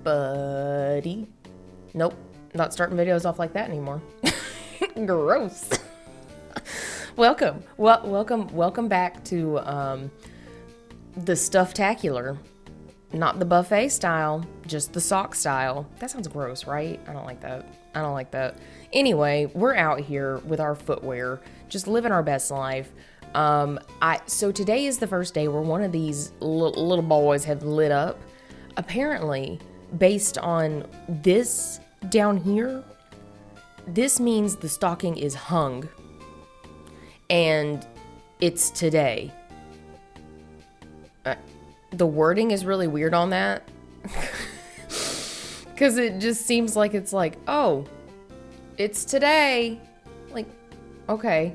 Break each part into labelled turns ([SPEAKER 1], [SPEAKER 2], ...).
[SPEAKER 1] buddy. Nope, not starting videos off like that anymore. Gross. Welcome back to the Stufftacular. Not the buffet style, just the sock style. That sounds gross, right? I don't like that. Anyway, we're out here with our footwear, just living our best life. So today is the first day where one of these little boys have lit up. Apparently, based on this down here, this means the stocking is hung. And it's today. The wording is really weird on that. Because it just seems like it's like, oh, it's today. Like, okay,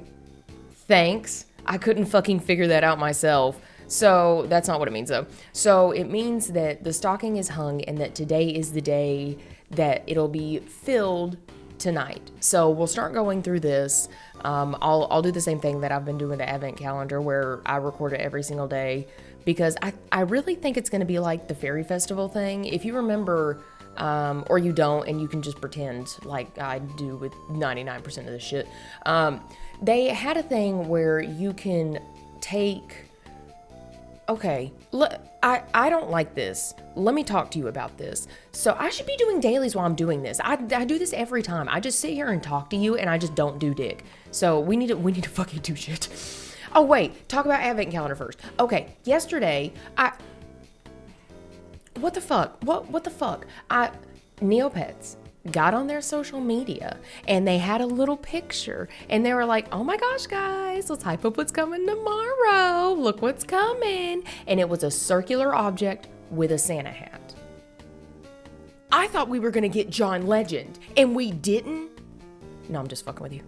[SPEAKER 1] thanks. I couldn't fucking figure that out myself. So that's not what it means though. So it means that the stocking is hung and that today is the day that it'll be filled tonight. So we'll start going through this. I'll do the same thing that I've been doing the advent calendar where I record it every single day because I really think it's going to be like the fairy festival thing. If you remember, or you don't, and you can just pretend like I do with 99% of this shit. They had a thing where you can take... Okay, look, I don't like this. Let me talk to you about this. So I should be doing dailies while I'm doing this. I do this every time. I just sit here and talk to you and I just don't do dick. So we need to fucking do shit. Oh wait, talk about advent calendar first. Okay, yesterday what the fuck? What the fuck? Neopets got on their social media and they had a little picture and they were like, oh my gosh guys, let's hype up what's coming tomorrow, look what's coming. And it was a circular object with a Santa hat. I thought we were gonna get John Legend and we didn't. No, I'm just fucking with you.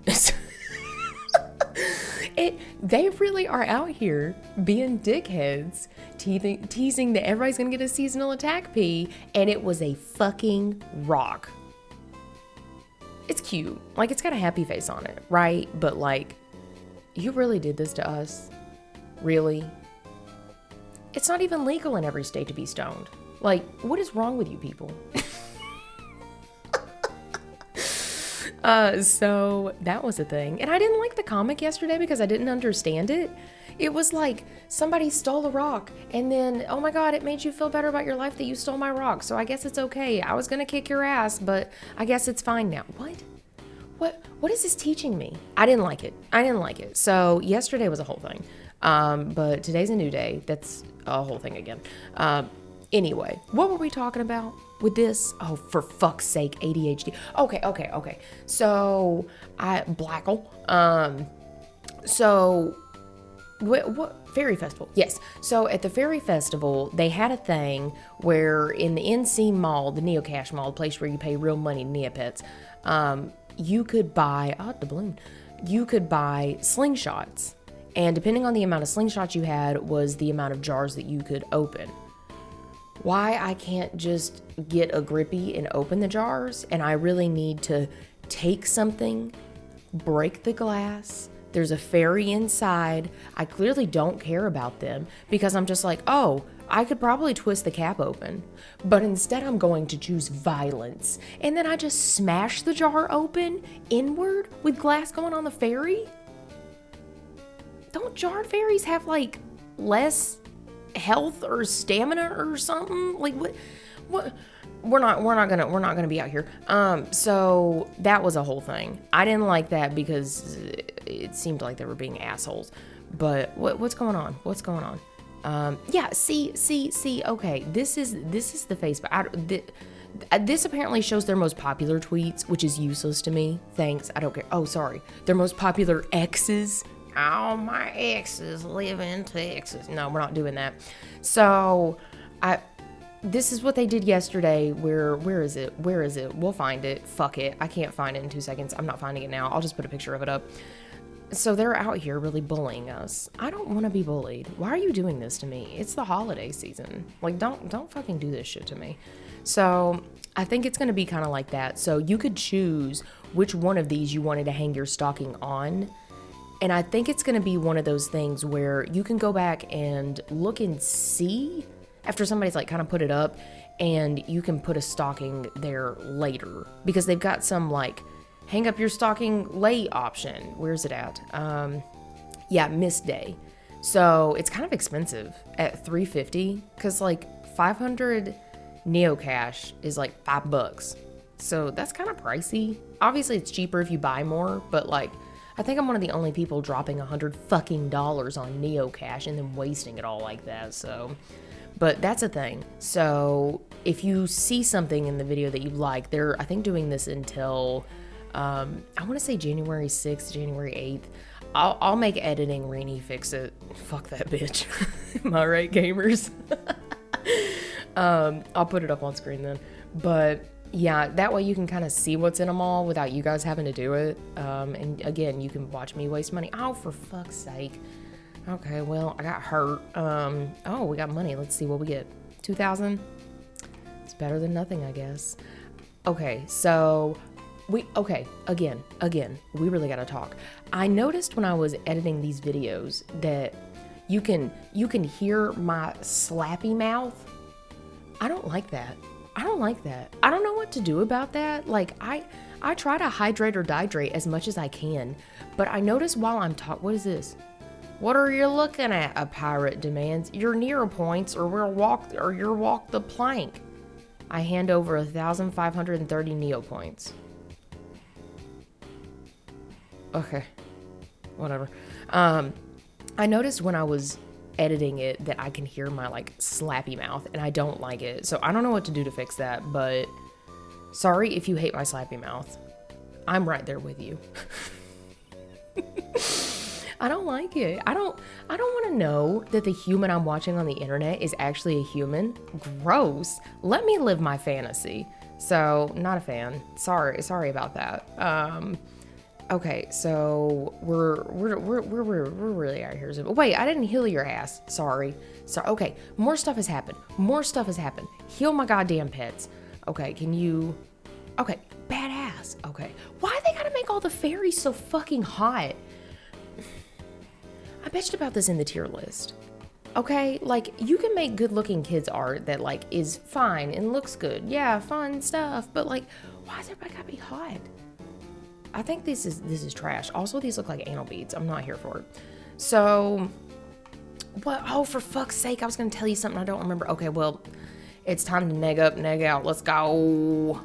[SPEAKER 1] They really are out here being dickheads, teasing that everybody's gonna get a seasonal attack pea, and it was a fucking rock. It's cute. Like, it's got a happy face on it, right? But, like, you really did this to us? Really? It's not even legal in every state to be stoned. Like, what is wrong with you people? So that was a thing. And I didn't like the comic yesterday because I didn't understand it. It was like somebody stole a rock and then, oh my God, it made you feel better about your life that you stole my rock. So I guess it's okay. I was going to kick your ass, but I guess it's fine now. What is this teaching me? I didn't like it. So yesterday was a whole thing. But today's a new day. That's a whole thing again. Anyway, what were we talking about with this? Oh, for fuck's sake, ADHD. Okay. So Blackle. So what fairy festival? Yes. So at the fairy festival, they had a thing where in the NC mall, the Neocash mall, the place where you pay real money to Neopets, you could buy you could buy slingshots, and depending on the amount of slingshots you had was the amount of jars that you could open. Why I can't just get a grippy and open the jars, and I really need to take something, break the glass. There's a fairy inside. I clearly don't care about them because I'm just like, oh, I could probably twist the cap open. But instead I'm going to choose violence. And then I just smash the jar open inward with glass going on the fairy? Don't jar fairies have like less health or stamina or something? Like what? We're not gonna be out here. So that was a whole thing. I didn't like that because it seemed like they were being assholes. But what's going on? Yeah, see. Okay, this is the Facebook. This apparently shows their most popular tweets, which is useless to me. Thanks, I don't care. Oh, sorry, their most popular exes. Oh, my exes live in Texas. No, we're not doing that. So, this is what they did yesterday. Where is it? We'll find it. Fuck it. I can't find it in 2 seconds. I'm not finding it now. I'll just put a picture of it up. So they're out here really bullying us. I don't want to be bullied. Why are you doing this to me? It's the holiday season. Like, don't fucking do this shit to me. So I think it's going to be kind of like that. So you could choose which one of these you wanted to hang your stocking on. And I think it's going to be one of those things where you can go back and look and see after somebody's like kind of put it up and you can put a stocking there later because they've got some like hang up your stocking late option. Where's it at? Yeah, missed day. So it's kind of expensive at $350 because like 500 Neocash is like $5. So that's kind of pricey. Obviously it's cheaper if you buy more, but like I think I'm one of the only people dropping $100 fucking on Neocash and then wasting it all like that. So, but that's a thing. So if you see something in the video that you like, they're I think doing this until I want to say January 6th, January 8th. I'll make editing Rainy fix it. Fuck that bitch. Am I right, gamers? I'll put it up on screen then. But yeah, that way you can kind of see what's in them all without you guys having to do it. And again, you can watch me waste money. Oh, for fuck's sake. Okay, well, I got hurt. Oh, we got money. Let's see what we get. 2,000. It's better than nothing, I guess. Okay, so again, we really gotta talk. I noticed when I was editing these videos that you can hear my slappy mouth. I don't like that. I don't know what to do about that. Like I try to hydrate or dihydrate as much as I can, but I notice while I'm what is this? What are you looking at? A pirate demands. Your Neopoints or you'll walk the plank. I hand over 1,530 Neopoints. Okay, whatever. I noticed when I was editing it that I can hear my like slappy mouth and I don't like it. So I don't know what to do to fix that, but sorry if you hate my slappy mouth. I'm right there with you. I don't like it. I don't want to know that the human I'm watching on the internet is actually a human. Gross. Let me live my fantasy. So, not a fan. Sorry about that. Okay, so we're really out here. Wait, I didn't heal your ass. Sorry. Okay, more stuff has happened. Heal my goddamn pets. Okay, can you? Okay, badass. Okay, why they gotta make all the fairies so fucking hot? I bitched about this in the tier list. Okay, like you can make good-looking kids art that like is fine and looks good. Yeah, fun stuff. But like, why is everybody gotta be hot? I think this is trash. Also, these look like anal beads. I'm not here for it. So, what? Oh, for fuck's sake, I was going to tell you something I don't remember. Okay, well, it's time to neg up, neg out. Let's go.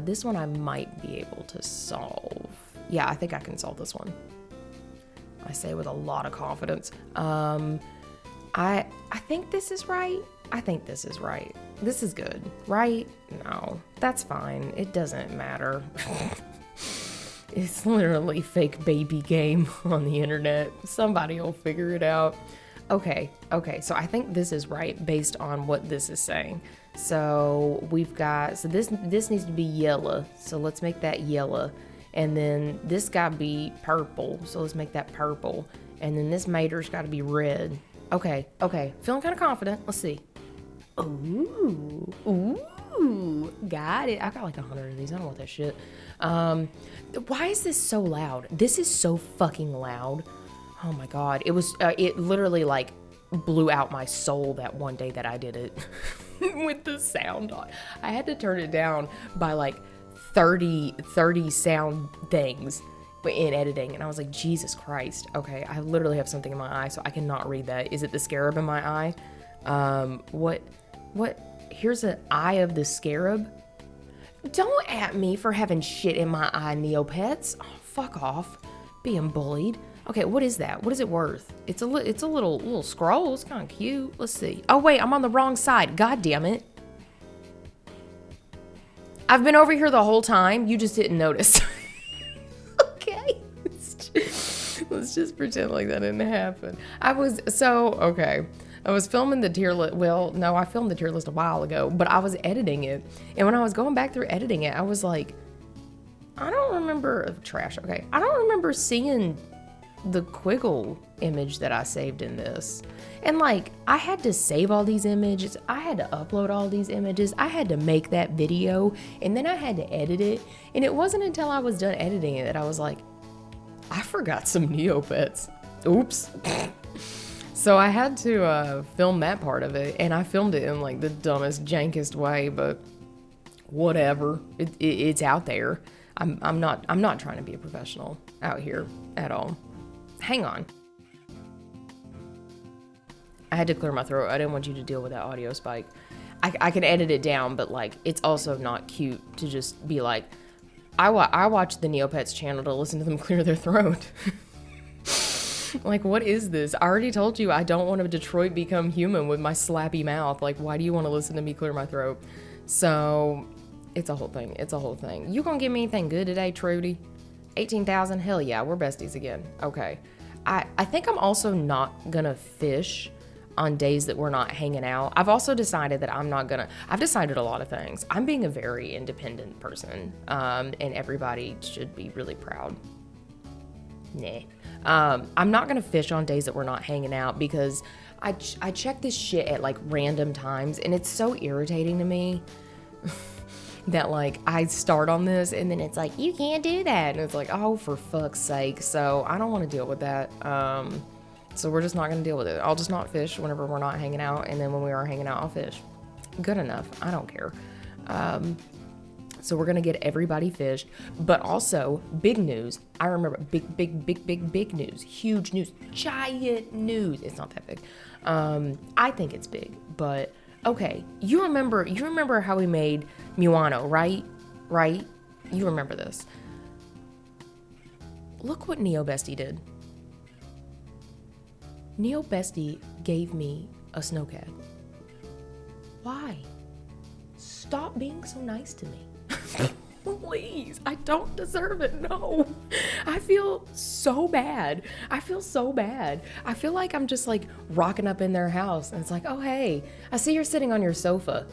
[SPEAKER 1] This one I might be able to solve. Yeah, I think I can solve this one. I say with a lot of confidence. I think this is right. This is good, right? No, that's fine. It doesn't matter. It's literally fake baby game on the internet. Somebody will figure it out. Okay, so I think this is right based on what this is saying. So we've got, so this needs to be yellow. So let's make that yellow. And then this gotta be purple. So let's make that purple. And then this mater's gotta be red. Okay, feeling kind of confident. Let's see. Ooh, got it. I got like 100 of these. I don't want that shit. Why is this so loud? This is so fucking loud. Oh my god. It literally like blew out my soul that one day that I did it with the sound on. I had to turn it down by like 30 sound things in editing, and I was like, Jesus Christ. Okay, I literally have something in my eye, so I cannot read that. Is it the scarab in my eye? What? Here's an eye of the scarab. Don't at me for having shit in my eye, Neopets. Oh, fuck off. Being bullied. Okay, what is that? What is it worth? It's a little scroll. It's kind of cute. Let's see. Oh, wait, I'm on the wrong side. God damn it. I've been over here the whole time. You just didn't notice. Okay. Let's just pretend like that didn't happen. I was filming the tier list. Well, no, I filmed the tier list a while ago, but I was editing it. And when I was going back through editing it, I was like, I don't remember trash. Okay. I don't remember seeing the Quiggle image that I saved in this. And like, I had to save all these images. I had to upload all these images. I had to make that video, and then I had to edit it. And it wasn't until I was done editing it that I was like, I forgot some Neopets. Oops. So I had to film that part of it, and I filmed it in like the dumbest, jankest way, but whatever. It's out there. I'm not trying to be a professional out here at all. Hang on. I had to clear my throat. I didn't want you to deal with that audio spike. I can edit it down, but like it's also not cute to just be like, I watch the Neopets channel to listen to them clear their throat. Like, what is this? I already told you I don't want to Detroit become human with my slappy mouth. Like, why do you want to listen to me clear my throat? So, it's a whole thing. It's a whole thing. You gonna give me anything good today, Trudy? 18,000? Hell yeah, we're besties again. Okay. I think I'm also not gonna fish on days that we're not hanging out. I've also decided that I've decided a lot of things. I'm being a very independent person, and everybody should be really proud. Nah. I'm not gonna fish on days that we're not hanging out because I check this shit at like random times, and it's so irritating to me that like I start on this and then it's like, you can't do that, and it's like, oh, for fuck's sake. So I don't want to deal with that. So we're just not gonna deal with it. I'll just not fish whenever we're not hanging out, and then when we are hanging out, I'll fish. Good enough. I don't care. So we're gonna get everybody fished, but also big news. I remember big news, huge news, giant news. It's not that big. I think it's big, but okay. You remember how we made Muano, right? Right? You remember this. Look what Neobestie did. Neobestie gave me a snowcat. Why? Stop being so nice to me. Please, I don't deserve it. No, I feel so bad. I feel like I'm just like rocking up in their house and it's like, oh, hey, I see you're sitting on your sofa.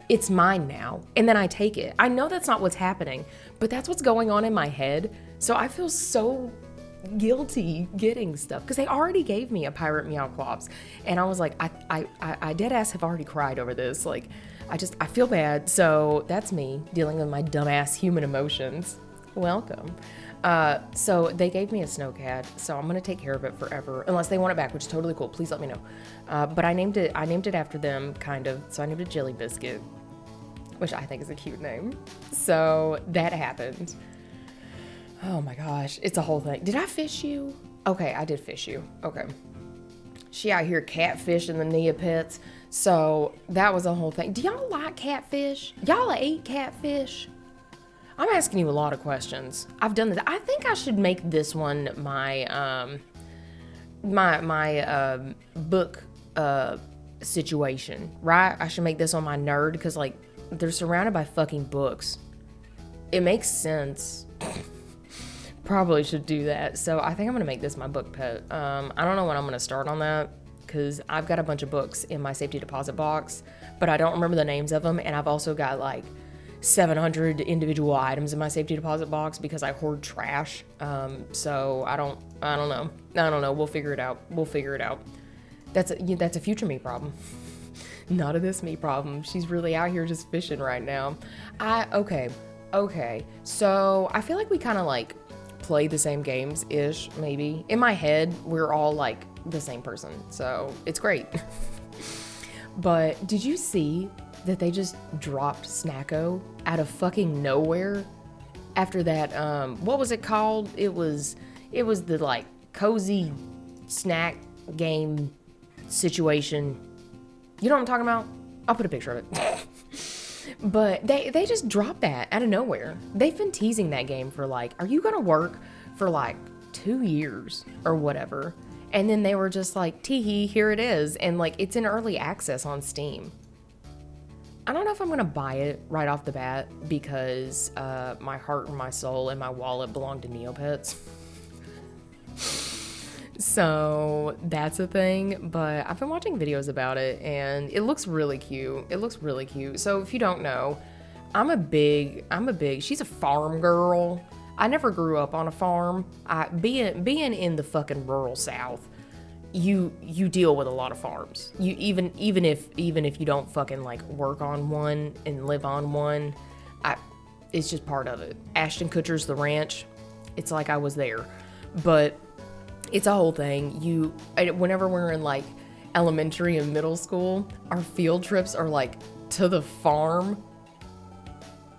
[SPEAKER 1] It's mine now. And then I take it. I know that's not what's happening, but that's what's going on in my head. So I feel so guilty getting stuff because they already gave me a pirate meow clops, and I was like, I dead ass have already cried over this. Like, I feel bad. So that's me dealing with my dumbass human emotions. Welcome. So they gave me a snowcat, so I'm gonna take care of it forever unless they want it back, which is totally cool. Please let me know. But I named it after them, kind of. So I named it Jelly Biscuit, which I think is a cute name. So that happened. Oh my gosh, it's a whole thing. Did I fish you? Okay, I did fish you. Okay. She out here catfishing the Neopets. So that was a whole thing. Do y'all like catfish? Y'all ate catfish? I'm asking you a lot of questions. I've done this. I think I should make this one my book situation, right? I should make this on my nerd because like they're surrounded by fucking books. It makes sense. Probably should do that. So I think I'm gonna make this my book pet. I don't know when I'm gonna start on that because I've got a bunch of books in my safety deposit box, but I don't remember the names of them, and I've also got like 700 individual items in my safety deposit box because I hoard trash. So I don't know. We'll figure it out. That's a future me problem. Not a this me problem. She's really out here just fishing right now. Okay. So I feel like we kind of like play the same games ish, maybe. In my head, we're all like the same person. So it's great. But did you see that they just dropped Snacko out of fucking nowhere after that? What was it called? It was the like cozy snack game situation. You know what I'm talking about? I'll put a picture of it. But they just dropped that out of nowhere. They've been teasing that game for like, are you gonna work for like 2 years or whatever? And then they were just like, tee-hee, here it is. And like, it's in early access on Steam. I don't know if I'm gonna buy it right off the bat because my heart and my soul and my wallet belong to Neopets. So that's a thing, but I've been watching videos about it and it looks really cute. So if you don't know, she's a farm girl. I never grew up on a farm. Being in the fucking rural South, you deal with a lot of farms. You even if you don't fucking like work on one and live on one, it's just part of it. Ashton Kutcher's The Ranch. It's like I was there, but it's a whole thing. Whenever we're in like elementary and middle school, our field trips are like to the farm,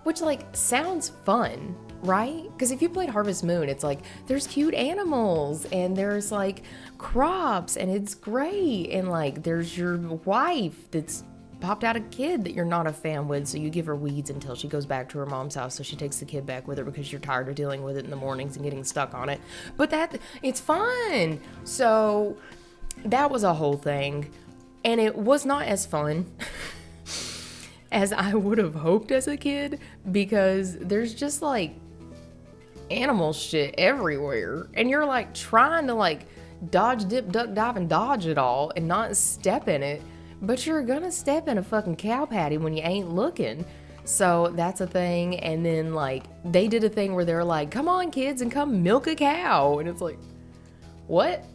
[SPEAKER 1] which like sounds fun, right? Because if you played Harvest Moon, it's like there's cute animals and there's like crops and it's great, and like there's your wife that's popped out a kid that you're not a fan with, so you give her weeds until she goes back to her mom's house, so she takes the kid back with her because you're tired of dealing with it in the mornings and getting stuck on it. But that, it's fun. So that was a whole thing, and it was not as fun as I would have hoped as a kid, because there's just like animal shit everywhere, and you're like trying to like dodge, dip, duck, dive, and dodge it all and not step in it. But you're gonna step in a fucking cow patty when you ain't looking. So that's a thing. And then like they did a thing where they're like, come on kids and come milk a cow. And it's like, what?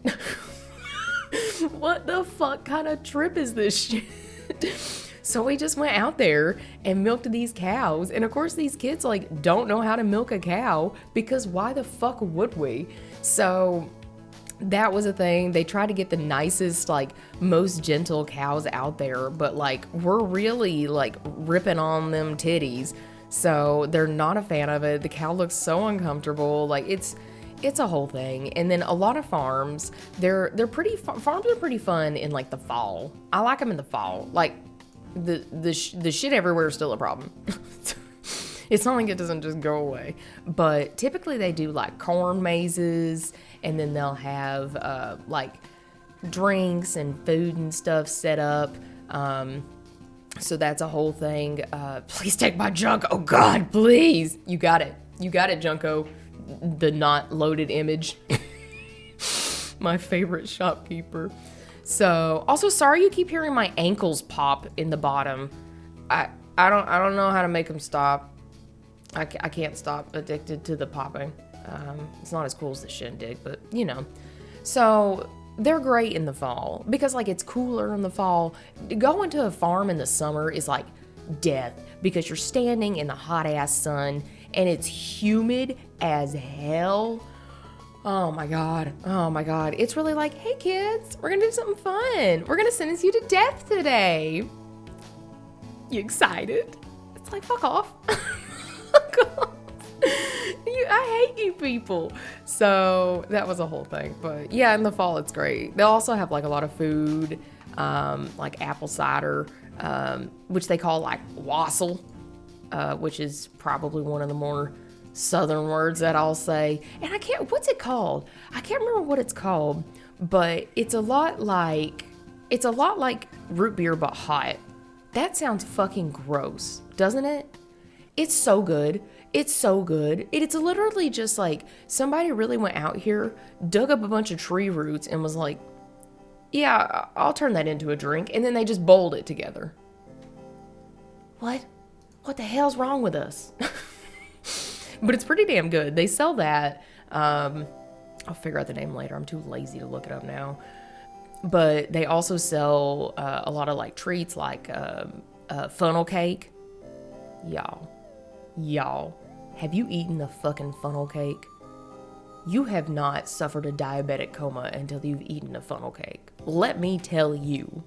[SPEAKER 1] What the fuck kind of trip is this shit? So we just went out there and milked these cows. And of course these kids like don't know how to milk a cow, because why the fuck would we? So that was a thing. They tried to get the nicest, like most gentle cows out there, but like we're really like ripping on them titties. So they're not a fan of it. The cow looks so uncomfortable. Like it's a whole thing. And then a lot of farms, farms are pretty fun in like the fall. I like them in the fall. Like the shit everywhere is still a problem. It's not like it doesn't just go away. But typically they do like corn mazes, and then they'll have like drinks and food and stuff set up. So that's a whole thing. Please take my junk. Oh God, please. You got it. You got it, Junko. The not loaded image. My favorite shopkeeper. So also, sorry you keep hearing my ankles pop in the bottom. I don't know how to make them stop. I can't stop addicted to the popping. It's not as cool as the shindig, but you know. So they're great in the fall because like it's cooler in the fall. Going to a farm in the summer is like death, because you're standing in the hot ass sun and it's humid as hell. Oh my God. Oh my God. It's really like, hey kids, we're gonna do something fun. We're gonna sentence you to death today. You excited? It's like, fuck off. I hate you people. So that was a whole thing. But yeah, in the fall it's great. They'll also have like a lot of food, like apple cider, which they call like wassail, which is probably one of the more southern words that I'll say. And what's it called? I can't remember what it's called, but it's a lot like root beer but hot. That sounds fucking gross, doesn't it? It's so good. It's so good. It's literally just like somebody really went out here, dug up a bunch of tree roots and was like, yeah, I'll turn that into a drink. And then they just bowled it together. What the hell's wrong with us? But it's pretty damn good. They sell that. I'll figure out the name later. I'm too lazy to look it up now. But they also sell a lot of like treats like funnel cake. Y'all, have you eaten the fucking funnel cake? You have not suffered a diabetic coma until you've eaten a funnel cake. Let me tell you.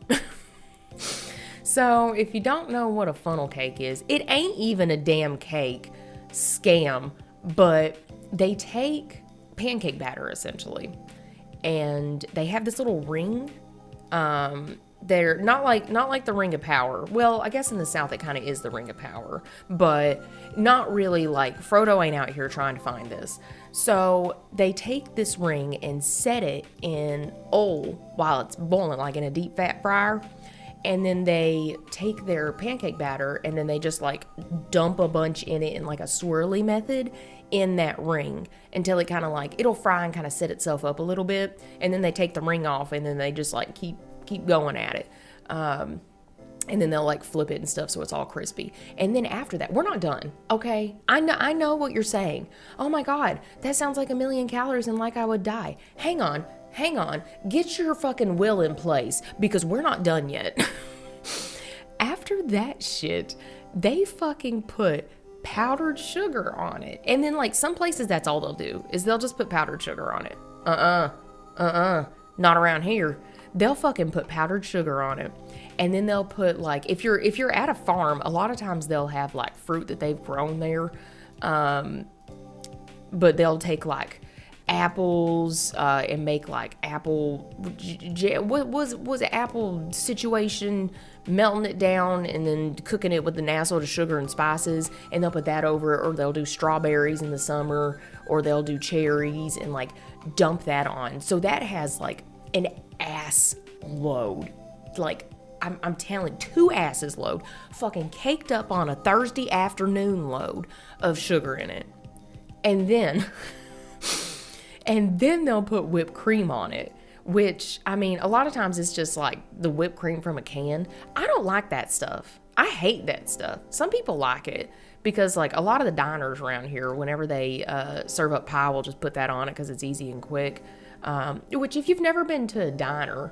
[SPEAKER 1] So if you don't know what a funnel cake is, it ain't even a damn cake. Scam. But they take pancake batter essentially, and they have this little ring. They're not like the Ring of Power. Well, I guess in the South it kind of is the Ring of Power, but not really. Like Frodo ain't out here trying to find this. So they take this ring and set it in oil while it's boiling, like in a deep fat fryer. And then they take their pancake batter and then they just like dump a bunch in it in like a swirly method in that ring until it kind of like, it'll fry and kind of set itself up a little bit. And then they take the ring off and then they just like keep going at it. And then they'll like flip it and stuff so it's all crispy. And then after that, we're not done, okay? I know what you're saying. Oh my God, that sounds like 1,000,000 calories and like I would die. Hang on. Get your fucking will in place because we're not done yet. After that shit, they fucking put powdered sugar on it. And then like some places that's all they'll do is they'll just put powdered sugar on it. Not around here. they'll fucking put powdered sugar on it. And then they'll put like, if you're at a farm, a lot of times they'll have like fruit that they've grown there. But they'll take like apples and make like apple what was it, apple situation, melting it down and then cooking it with the naso to sugar and spices, and they'll put that over it. Or they'll do strawberries in the summer, or they'll do cherries and like dump that on. So that has like an ass load, like I'm telling, 2 asses load, fucking caked up on a Thursday afternoon load of sugar in it. And then they'll put whipped cream on it, which, I mean, a lot of times it's just like the whipped cream from a can. I don't like that stuff. I hate that stuff. Some people like it because like a lot of the diners around here, whenever they serve up pie, will just put that on it because it's easy and quick. Which, if you've never been to a diner,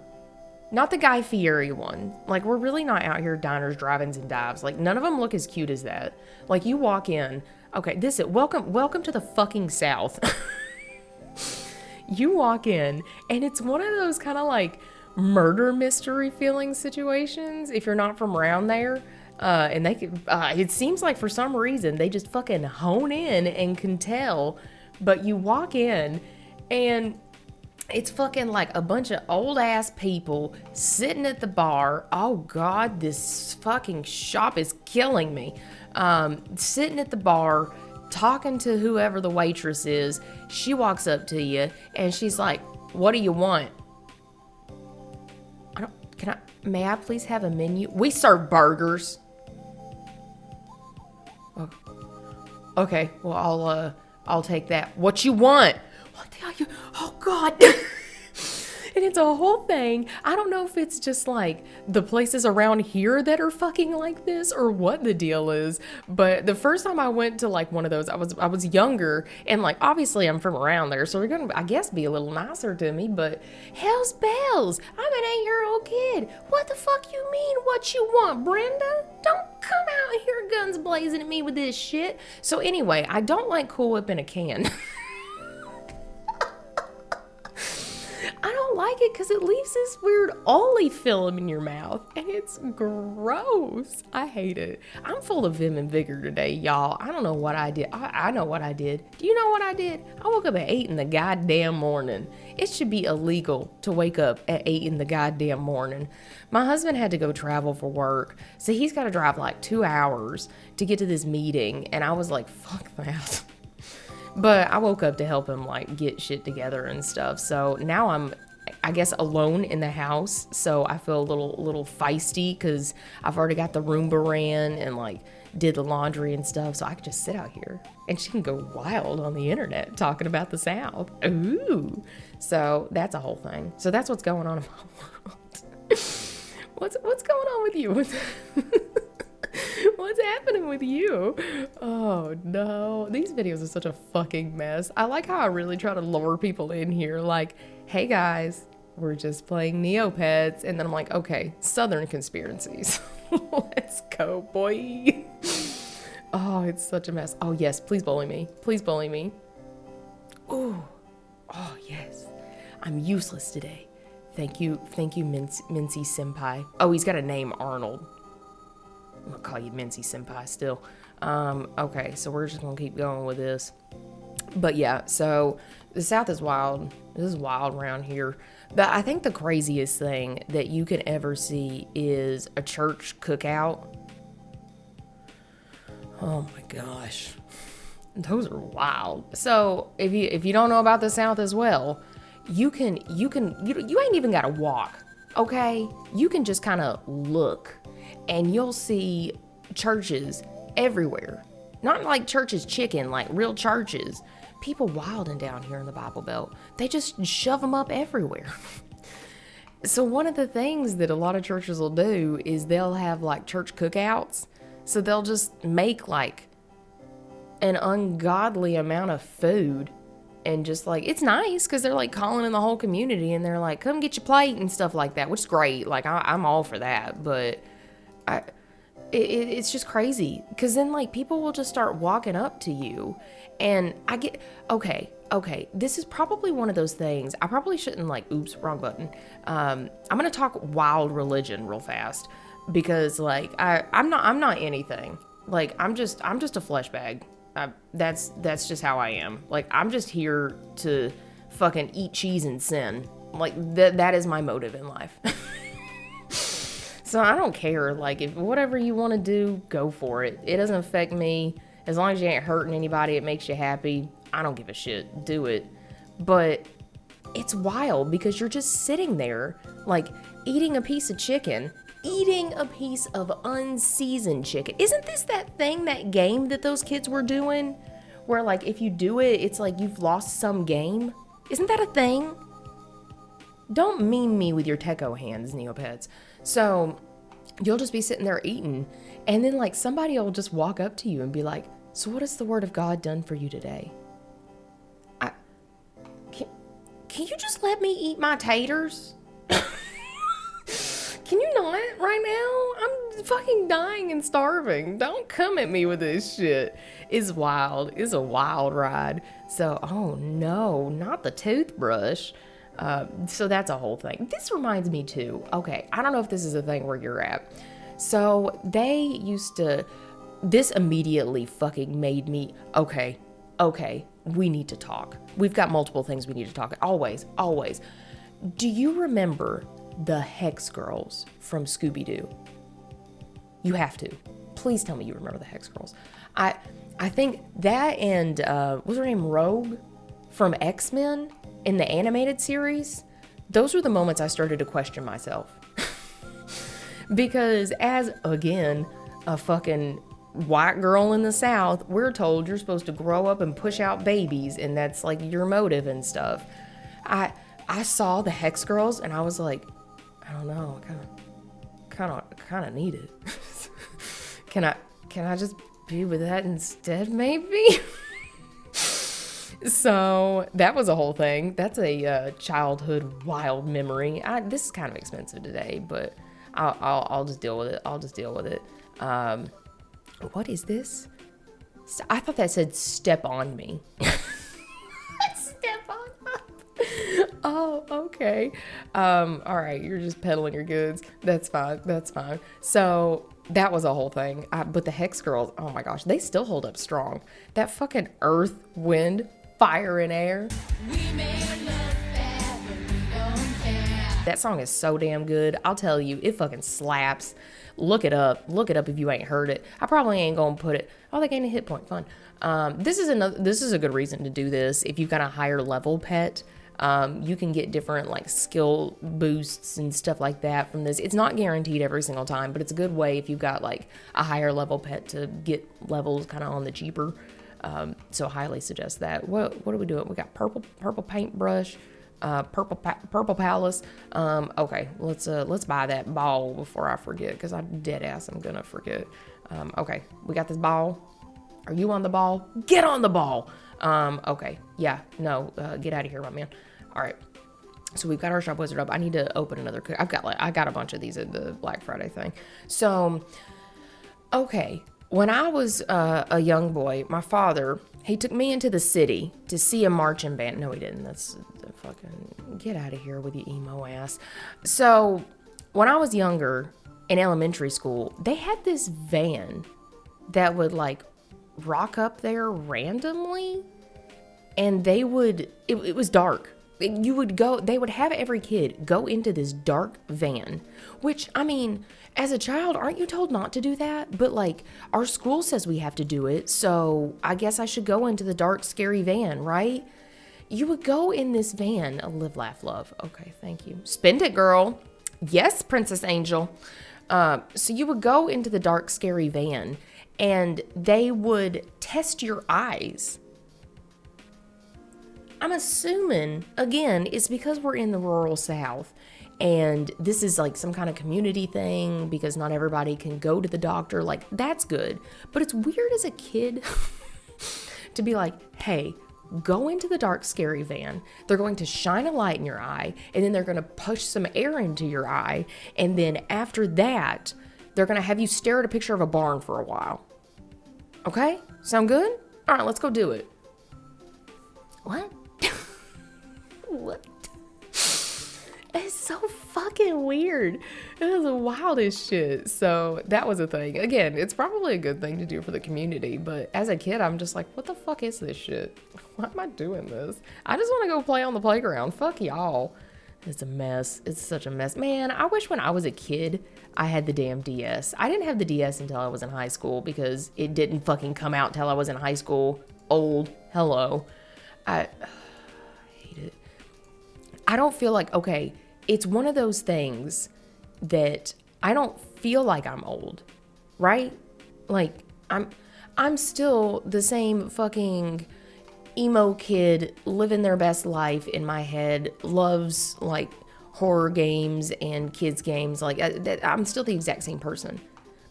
[SPEAKER 1] not the Guy Fieri one, like, we're really not out here diners, drive-ins, and dives. Like, none of them look as cute as that. Like, you walk in, okay, this is, welcome to the fucking South. You walk in, and it's one of those kind of like murder mystery feeling situations if you're not from around there. And they could, it seems like for some reason they just fucking hone in and can tell. But you walk in, and it's fucking like a bunch of old ass people sitting at the bar. Oh God, this fucking shop is killing me. Sitting at the bar, talking to whoever the waitress is. She walks up to you and she's like, "What do you want?" May I please have a menu? We serve burgers. Oh, okay, well, I'll take that. What you want? What the hell you, oh God. And it's a whole thing. I don't know if it's just like the places around here that are fucking like this or what the deal is. But the first time I went to like one of those, I was younger, and like obviously I'm from around there, so they're gonna, I guess, be a little nicer to me. But hell's bells, I'm an 8-year-old kid. What the fuck you mean? What you want, Brenda? Don't come out here guns blazing at me with this shit. So anyway, I don't like Cool Whip in a can. I don't like it because it leaves this weird oily film in your mouth, and it's gross. I hate it. I'm full of vim and vigor today, y'all. I don't know what I did. I know what I did. Do you know what I did? I woke up at 8 in the goddamn morning. It should be illegal to wake up at 8 in the goddamn morning. My husband had to go travel for work, so he's got to drive like 2 hours to get to this meeting, and I was like, fuck that. But I woke up to help him like get shit together and stuff. So now I'm, I guess, alone in the house. So I feel a little feisty because I've already got the Roomba ran and like did the laundry and stuff. So I could just sit out here and she can go wild on the internet talking about the South. Ooh. So that's a whole thing. So that's what's going on in my world. What's going on with you? What's happening with you? Oh no, these videos are such a fucking mess. I like how I really try to lure people in here, like, hey guys, we're just playing Neopets, and then I'm like, okay, Southern conspiracies. Let's go, boy. Oh, it's such a mess. Oh yes, please bully me. Please bully me. Ooh. Oh yes. I'm useless today. Thank you, Mincy Senpai. Oh, he's got a name, Arnold. I'm gonna call you Mincy Senpai still. Okay, so we're just gonna keep going with this. But yeah, so the South is wild. This is wild around here. But I think the craziest thing that you can ever see is a church cookout. Oh my gosh. Those are wild. So if you don't know about the South as well, you ain't even gotta walk, okay? You can just kind of look and you'll see churches everywhere. Not like churches chicken, like real churches. People wilding down here in the Bible Belt. They just shove them up everywhere. So one of the things that a lot of churches will do is they'll have like church cookouts. So they'll just make like an ungodly amount of food, and just like, it's nice because they're like calling in the whole community and they're like, come get your plate and stuff like that, which is great. Like I'm all for that, but it's just crazy because then like people will just start walking up to you, and okay, okay, this is probably one of those things. I probably shouldn't like, oops, wrong button. I'm going to talk wild religion real fast because like, I'm not anything. Like, I'm just a flesh bag. That's just how I am. Like, I'm just here to fucking eat cheese and sin. Like, that is my motive in life. So I don't care. Like, if whatever you want to do, go for it. It doesn't affect me. As long as you ain't hurting anybody, it makes you happy. I don't give a shit. Do it. But it's wild because you're just sitting there, like, eating a piece of chicken, eating a piece of unseasoned chicken. Isn't this that thing, that game that those kids were doing? Where, like, if you do it, it's like you've lost some game? Isn't that a thing? Don't meme me with your techo hands, Neopets. So you'll just be sitting there eating, and then like somebody will just walk up to you and be like, so what has the word of God done for you today? Can you just let me eat my taters? Can you not right now? I'm fucking dying and starving. Don't come at me with this shit. It's wild. It's a wild ride. So, oh no, not the toothbrush. So that's a whole thing. This reminds me too. Okay, I don't know if this is a thing where you're at. So they used to, this immediately fucking made me, okay, we need to talk. We've got multiple things we need to talk. Always. Do you remember the Hex Girls from Scooby-Doo? You have to. Please tell me you remember the Hex Girls. I think that and, what was her name, Rogue from X-Men in the animated series? Those were the moments I started to question myself. Because as, again, a fucking white girl in the South, we're told you're supposed to grow up and push out babies, and that's like your motive and stuff. I saw the Hex Girls and I was like, I don't know, kind of need it. Can I just be with that instead, maybe? So that was a whole thing. That's a childhood wild memory. This is kind of expensive today, but I'll just deal with it. What is this? I thought that said step on me. Step on up. Oh, okay. All right, you're just peddling your goods. That's fine. So that was a whole thing. But the Hex Girls, oh my gosh, they still hold up strong. That fucking earth, wind, fire, and air. That song is so damn good. I'll tell you, it fucking slaps. Look it up if you ain't heard it. I probably ain't gonna put it. Oh, they gained a hit point. Fun. This is a good reason to do this. If you've got a higher level pet, you can get different like skill boosts and stuff like that from this. It's not guaranteed every single time, but it's a good way if you've got like a higher level pet to get levels kind of on the cheaper. So I highly suggest that. What are we doing? We got purple paintbrush. Purple Palace. Okay, let's buy that ball before I forget, because I'm dead ass I'm gonna forget. Okay, we got this ball. Are you on the ball? Get on the ball. Okay, yeah, no, get out of here, my man. All right, so we've got our shop wizard up. I need to open another cook. I got a bunch of these at the Black Friday thing. So, okay, when I was a young boy, my father, he took me into the city to see a marching band. No, he didn't. That's fucking, get out of here with your emo ass. So when I was younger in elementary school, they had this van that would like rock up there randomly, and it was dark. They would have every kid go into this dark van, which, I mean, as a child, aren't you told not to do that? But like, our school says we have to do it, so I guess I should go into the dark, scary van, right? You would go in this van, live, laugh, love. Okay, thank you. Spend it, girl. Yes, Princess Angel. So you would go into the dark, scary van, and they would test your eyes. I'm assuming, again, it's because we're in the rural South, and this is like some kind of community thing because not everybody can go to the doctor. Like, that's good. But it's weird as a kid to be like, hey, go into the dark, scary van. They're going to shine a light in your eye, and then they're going to push some air into your eye. And then after that, they're going to have you stare at a picture of a barn for a while. Okay? Sound good? All right, let's go do it. What? What? It's so fucking weird. It was the wildest shit. So that was a thing. Again, it's probably a good thing to do for the community, but as a kid, I'm just like, what the fuck is this shit? Why am I doing this? I just want to go play on the playground. Fuck y'all. It's a mess. It's such a mess. Man, I wish when I was a kid, I had the damn DS. I didn't have the DS until I was in high school because it didn't fucking come out till I was in high school. Old. Hello. I hate it. I don't feel like, okay, it's one of those things that I don't feel like I'm old, right? Like, I'm still the same fucking emo kid living their best life in my head, loves like horror games and kids games. Like, I'm still the exact same person.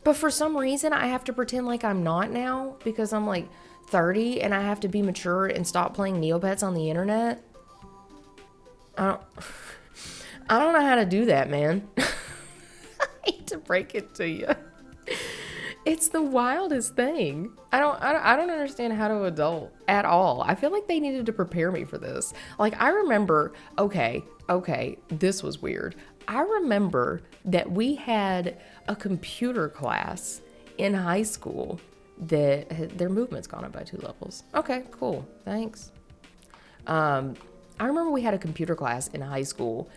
[SPEAKER 1] But for some reason, I have to pretend like I'm not now because I'm like 30 and I have to be mature and stop playing Neopets on the internet. I don't know how to do that, man. I hate to break it to you. It's the wildest thing. I don't understand how to adult at all. I feel like they needed to prepare me for this. Like, I remember, okay, this was weird. I remember that we had a computer class in high school that their movement's gone up by 2 levels. Okay, cool. Thanks. I remember we had a computer class in high school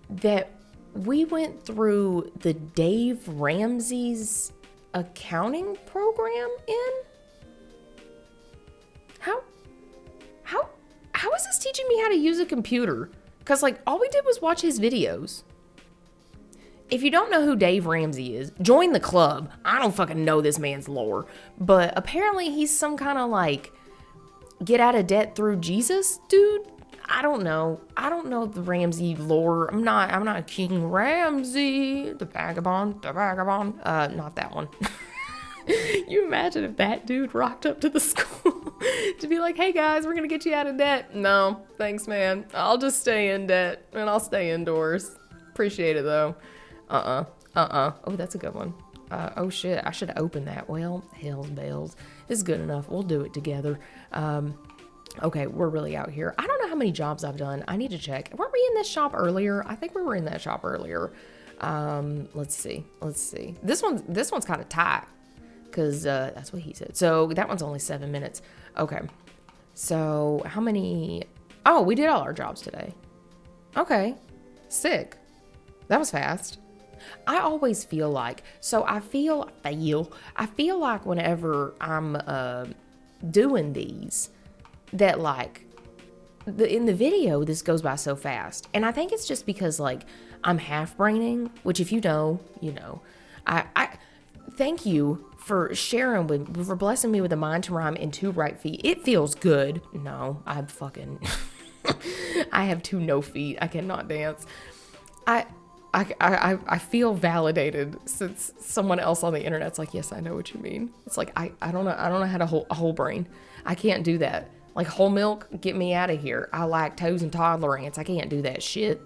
[SPEAKER 1] that we went through the Dave Ramsey's accounting program in. How is this teaching me how to use a computer? Because like all we did was watch his videos. If you don't know who Dave Ramsey is, join the club. I don't fucking know this man's lore, but apparently he's some kind of like get out of debt through Jesus dude. I don't know the Ramsey lore. I'm not King Ramsey, the vagabond. Not that one. You imagine if that dude rocked up to the school to be like, hey guys, we're gonna get you out of debt. No, thanks man. I'll just stay in debt and I'll stay indoors. Appreciate it though. Oh, that's a good one. Oh shit, I should open that. Well, hell's bells. It's good enough. We'll do it together. Okay, we're really out here. I don't know how many jobs I've done. I need to check. Weren't we in this shop earlier? I think we were in that shop earlier. Let's see. This one's kind of tight because that's what he said. So that one's only 7 minutes. Okay. So how many? Oh, we did all our jobs today. Okay. Sick. That was fast. I always feel like, I feel like whenever I'm doing these, that like in the video this goes by so fast, and I think it's just because like I'm half braining, which if you know, you know. I thank you for for blessing me with a mind to rhyme and 2 right feet. It feels good. No, I'm fucking I have 2 no feet. I cannot dance. I feel validated since someone else on the internet's like, yes, I know what you mean. It's like I don't know how to hold a whole brain. I can't do that. Like whole milk, get me out of here. I lactose and tolerance. I can't do that shit.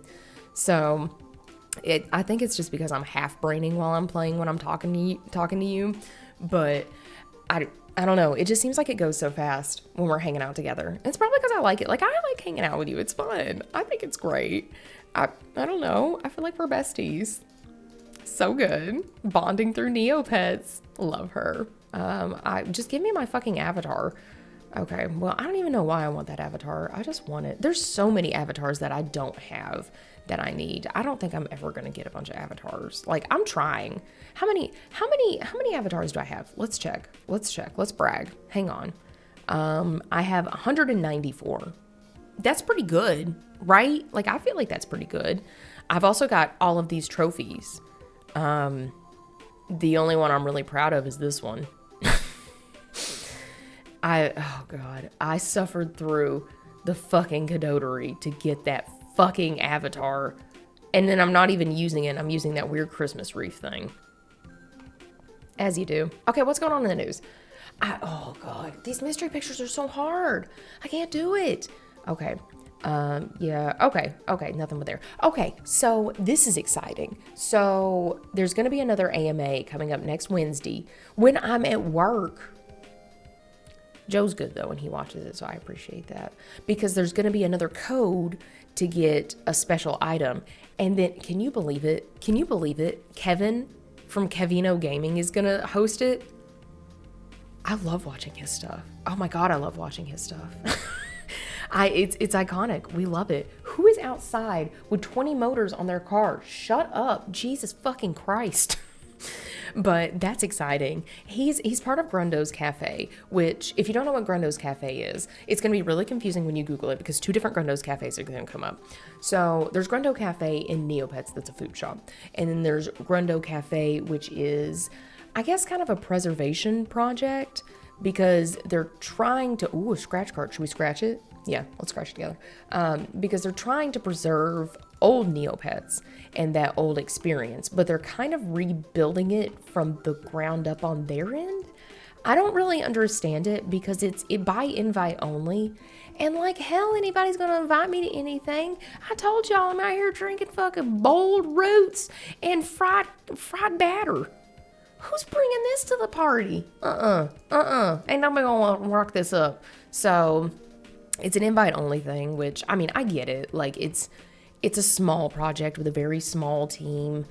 [SPEAKER 1] So I think it's just because I'm half braining while I'm playing when I'm talking to you. But I don't know. It just seems like it goes so fast when we're hanging out together. It's probably because I like it. Like I like hanging out with you. It's fun. I think it's great. I don't know. I feel like we're besties. So good. Bonding through Neopets. Love her. Just give me my fucking avatar. Okay, well, I don't even know why I want that avatar. I just want it. There's so many avatars that I don't have that I need. I don't think I'm ever gonna get a bunch of avatars. Like, I'm trying. How many avatars do I have? Let's check. Let's brag. Hang on. I have 194. That's pretty good, right? Like, I feel like that's pretty good. I've also got all of these trophies. The only one I'm really proud of is this one. Oh God, I suffered through the fucking Kadotery to get that fucking avatar. And then I'm not even using it. I'm using that weird Christmas wreath thing. As you do. Okay, what's going on in the news? Oh God, these mystery pictures are so hard. I can't do it. Okay. Yeah, okay, nothing but there. Okay, so this is exciting. So there's going to be another AMA coming up next Wednesday when I'm at work. Joe's good though, and he watches it, so I appreciate that. Because there's going to be another code to get a special item. And then, can you believe it? Can you believe it? Kevin from Kevino Gaming is going to host it. I love watching his stuff. Oh my God, I love watching his stuff. It's iconic. We love it. Who is outside with 20 motors on their car? Shut up. Jesus fucking Christ. But that's exciting. He's part of Grundo's Cafe, which, if you don't know what Grundo's Cafe is, it's going to be really confusing when you Google it because 2 different Grundo's Cafes are going to come up. So there's Grundo Cafe in Neopets, that's a food shop. And then there's Grundo Cafe, which is, I guess, kind of a preservation project because they're trying to, ooh, a scratch card. Should we scratch it? Yeah, let's scratch it together. Because they're trying to preserve old Neopets and that old experience, but they're kind of rebuilding it from the ground up on their end. I don't really understand it because it's by invite only. And like hell, anybody's gonna invite me to anything. I told y'all I'm out here drinking fucking boiled roots and fried batter. Who's bringing this to the party? Ain't nobody gonna rock this up. So it's an invite only thing, which, I mean, I get it. Like, it's a small project with a very small team.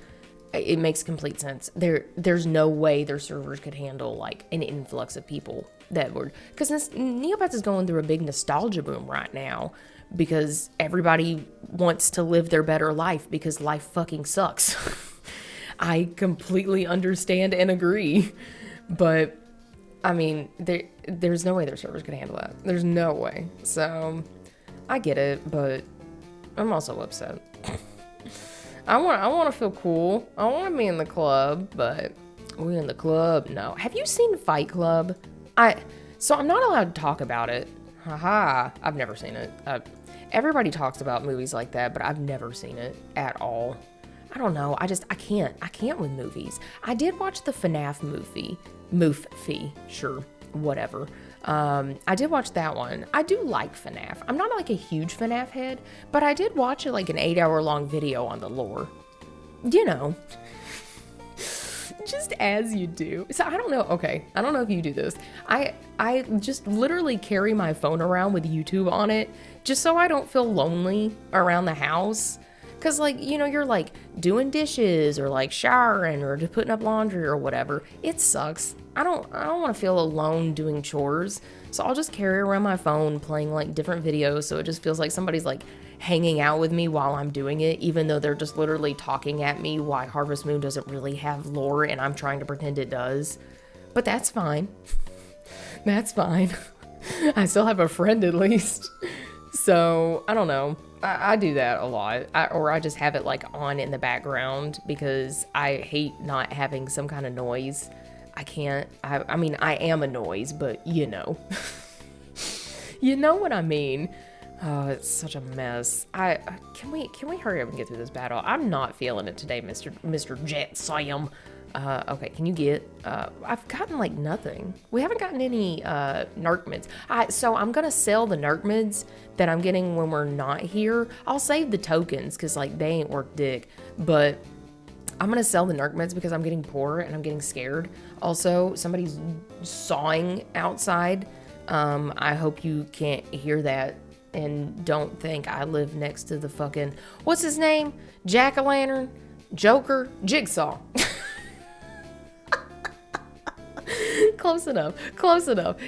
[SPEAKER 1] It makes complete sense. There's no way their servers could handle, like, an influx of people that were... Because Neopets is going through a big nostalgia boom right now because everybody wants to live their better life because life fucking sucks. I completely understand and agree. But... I mean, there's no way their servers could handle that. There's no way. So, I get it, but I'm also upset. I want to feel cool. I want to be in the club, but we in the club? No. Have you seen Fight Club? So I'm not allowed to talk about it. Haha. I've never seen it. Everybody talks about movies like that, but I've never seen it at all. I don't know. I can't with movies. I did watch the FNAF movie. Sure, whatever. I did watch that one. I do like FNAF. I'm not like a huge FNAF head, but I did watch like an 8-hour long video on the lore. You know, just as you do. So I don't know. Okay, I don't know if you do this. I just literally carry my phone around with YouTube on it just so I don't feel lonely around the house. Cause like, you know, you're like doing dishes or like showering or just putting up laundry or whatever. It sucks. I don't want to feel alone doing chores. So I'll just carry around my phone playing like different videos. So it just feels like somebody's like hanging out with me while I'm doing it, even though they're just literally talking at me why Harvest Moon doesn't really have lore and I'm trying to pretend it does. But that's fine. That's fine. I still have a friend at least. So I don't know. I do that a lot, or I just have it like on in the background because I hate not having some kind of noise. I can't, I mean, I am a noise, but you know, you know what I mean? Oh, it's such a mess. Can we hurry up and get through this battle? I'm not feeling it today, Mr. Jet Sam. Okay, can you get, I've gotten like nothing. We haven't gotten any, narc mids. So I'm gonna sell the narc mids that I'm getting when we're not here. I'll save the tokens, cause like they ain't worth dick, but I'm gonna sell the narc mids because I'm getting poor and I'm getting scared. Also, somebody's sawing outside. I hope you can't hear that and don't think I live next to the fucking, what's his name? Jack-o'-lantern? Joker? Jigsaw. Close enough.